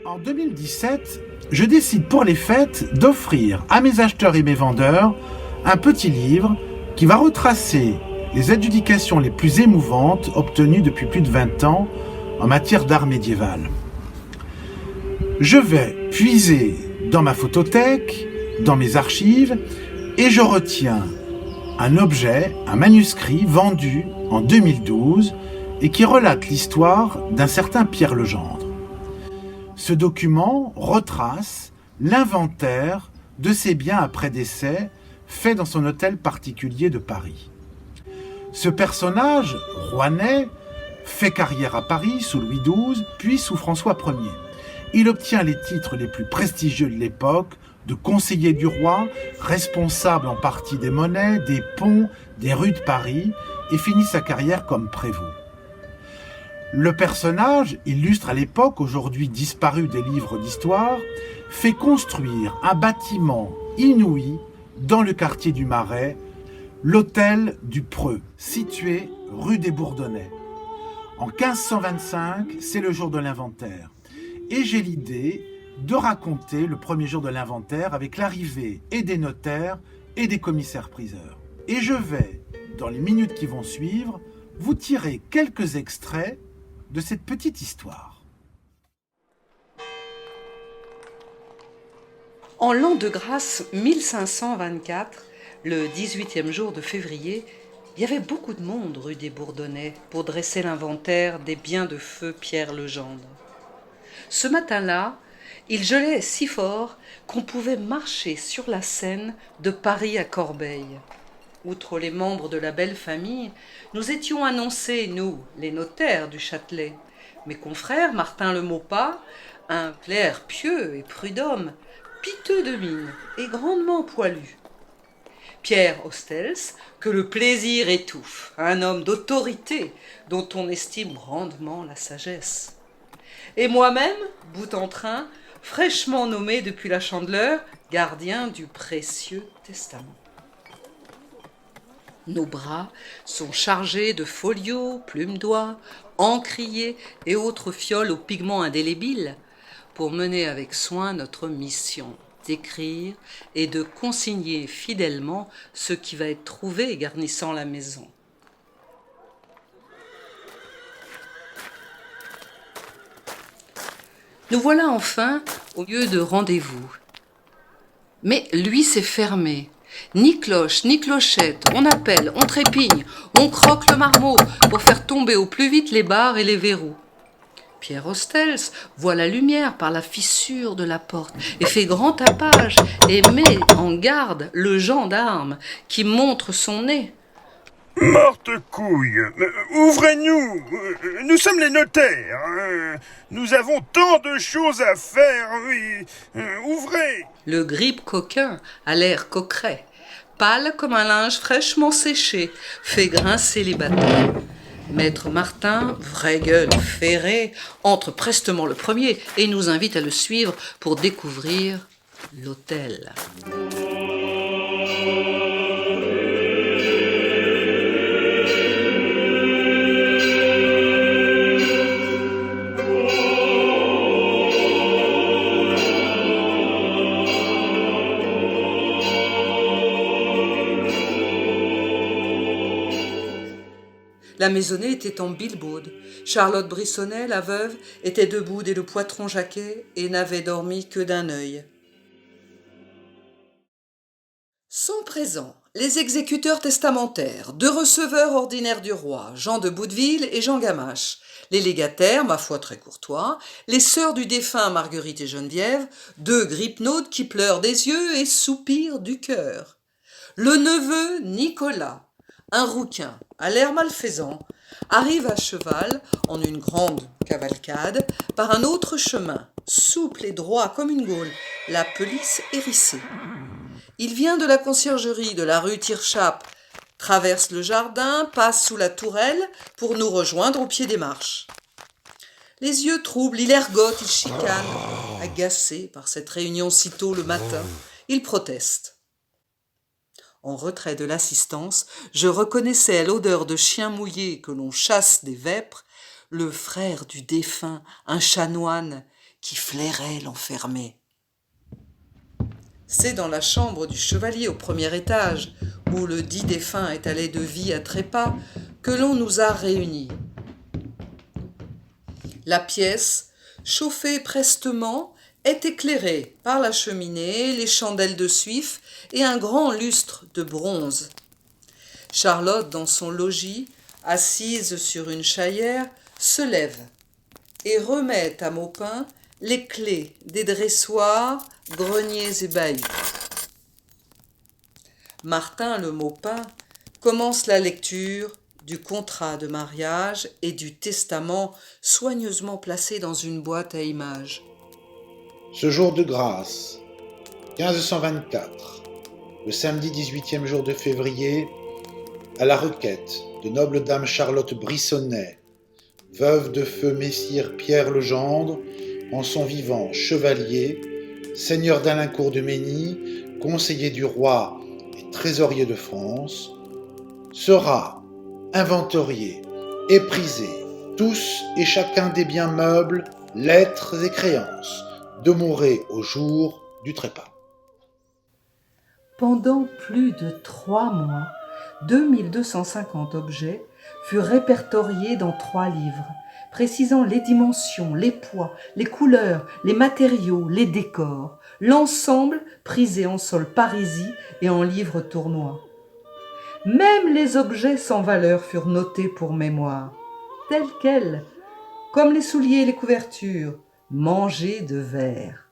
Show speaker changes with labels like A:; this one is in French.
A: En 2017, je décide pour les fêtes d'offrir à mes acheteurs et mes vendeurs un petit livre qui va retracer les adjudications les plus émouvantes obtenues depuis plus de 20 ans en matière d'art médiéval. Je vais puiser dans ma photothèque, dans mes archives, et je retiens un objet, un manuscrit vendu en 2012 et qui relate l'histoire d'un certain Pierre Legendre. Ce document retrace l'inventaire de ses biens après décès fait dans son hôtel particulier de Paris. Ce personnage, rouennais, fait carrière à Paris sous Louis XII, puis sous François Ier. Il obtient les titres les plus prestigieux de l'époque, de conseiller du roi, responsable en partie des monnaies, des ponts, des rues de Paris, et finit sa carrière comme prévôt. Le personnage, illustre à l'époque, aujourd'hui disparu des livres d'histoire, fait construire un bâtiment inouï dans le quartier du Marais, l'hôtel du Preux, situé rue des Bourdonnais. En 1525, c'est le jour de l'inventaire. Et j'ai l'idée de raconter le premier jour de l'inventaire avec l'arrivée et des notaires et des commissaires-priseurs. Et je vais, dans les minutes qui vont suivre, vous tirer quelques extraits de cette petite histoire.
B: En l'an de grâce 1524, le 18e jour de février, il y avait beaucoup de monde rue des Bourdonnais pour dresser l'inventaire des biens de feu Pierre Legendre. Ce matin-là, il gelait si fort qu'on pouvait marcher sur la Seine de Paris à Corbeil. Outre les membres de la belle famille, nous étions annoncés, nous, les notaires du Châtelet, mes confrères Martin Le Maupas, un clerc pieux et prud'homme, piteux de mine et grandement poilu. Pierre Hostels, que le plaisir étouffe, un homme d'autorité dont on estime grandement la sagesse. Et moi-même, bout en train, fraîchement nommé depuis la Chandeleur, gardien du précieux testament. Nos bras sont chargés de folios, plumes d'oie, encriers et autres fioles aux pigments indélébiles pour mener avec soin notre mission d'écrire et de consigner fidèlement ce qui va être trouvé garnissant la maison. Nous voilà enfin au lieu de rendez-vous. Mais lui s'est fermé. Ni cloche, ni clochette, on appelle, on trépigne, on croque le marmot pour faire tomber au plus vite les barres et les verrous. Pierre Hostels voit la lumière par la fissure de la porte et fait grand tapage et met en garde le gendarme qui montre son nez.
C: Morte couille, ouvrez-nous, nous sommes les notaires, nous avons tant de choses à faire, oui, ouvrez.
B: Le grippe coquin a l'air coqueret, pâle comme un linge fraîchement séché, fait grincer les bâtons. Maître Martin, vraie gueule ferrée, entre prestement le premier et nous invite à le suivre pour découvrir l'hôtel. La maisonnée était en bilbaude. Charlotte Brissonnet, la veuve, était debout dès le poitron jaquet et n'avait dormi que d'un œil. Sont présents les exécuteurs testamentaires, deux receveurs ordinaires du roi, Jean de Bouteville et Jean Gamache, les légataires, ma foi très courtois, les sœurs du défunt Marguerite et Geneviève, deux grippenodes qui pleurent des yeux et soupirent du cœur, le neveu Nicolas, un rouquin, à l'air malfaisant, arrive à cheval, en une grande cavalcade, par un autre chemin, souple et droit comme une gaule, la pelisse hérissée. Il vient de la conciergerie de la rue Tirchap, traverse le jardin, passe sous la tourelle pour nous rejoindre au pied des marches. Les yeux troubles, il ergote, il chicane. Agacé par cette réunion si tôt le matin, il proteste. En retrait de l'assistance, je reconnaissais à l'odeur de chien mouillé que l'on chasse des vêpres le frère du défunt, un chanoine, qui flairait l'enfermer. C'est dans la chambre du chevalier au premier étage, où le dit défunt est allé de vie à trépas, que l'on nous a réunis. La pièce, chauffée prestement, est éclairée par la cheminée, les chandelles de suif et un grand lustre de bronze. Charlotte, dans son logis, assise sur une chaillère, se lève et remet à Maupin les clés des dressoirs, greniers et bahuts. Martin le Maupin commence la lecture du contrat de mariage et du testament soigneusement placé dans une boîte à images.
A: Ce jour de grâce, 1524, le samedi 18e jour de février, à la requête de noble dame Charlotte Brissonnet, veuve de feu messire Pierre Legendre, en son vivant chevalier, seigneur d'Alincourt de Mény, conseiller du roi et trésorier de France, sera inventorié et prisé tous et chacun des biens meubles, lettres et créances, demeurés au jour du trépas.
B: Pendant plus de 3 mois, 2250 objets furent répertoriés dans 3 livres, précisant les dimensions, les poids, les couleurs, les matériaux, les décors, l'ensemble prisé en sol parisis et en livres tournois. Même les objets sans valeur furent notés pour mémoire, tels quels, comme les souliers et les couvertures, mangés de verre.